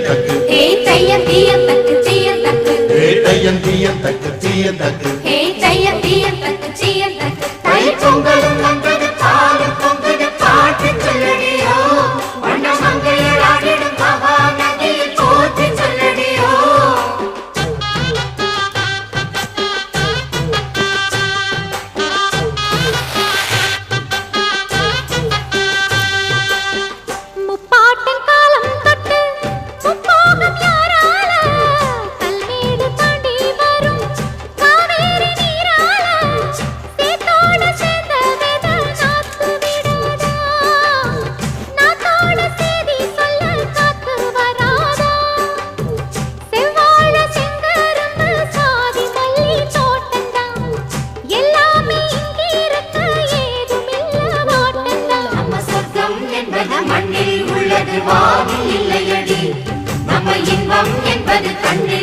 தக்கு ஹே தையம் தீயம் தக்கு சீயம் தக்கு ஹே தையம் தீயம் தக்கு சீயம் தக்கு ஹே தையம் தீயம் தக்கு சீயம் தக்கு தை பொங்கலும் வந்தது பாலும் பொங்குது பாட்டு சொல்லடியோ வண்ண மங்கையர் ஆடிடும் மகா நதியில் போற்றி சொல்லடியோ முப்பாட்டன் காலம் தொட்டு முப்போகம் யாரால கல்மேடு தாண்டி வரும் காவேரி நீரால சேத்தோட சேர்ந்த வேத நாத்து விடாதா நாத்தோட சேதி சொல்ல காத்து வராதா செவ்வாழ செங்கரும்பு சாதி மல்லி தோட்டந்தான் எல்லாமே இங்கிருக்க ஏதுமில்ல வாட்டந்தான் நம்ம சொர்க்கம் என்பது மண்ணில் உள்ளது வானில் இல்லையடி நம்ம இன்பம் என்பது கண்ணில்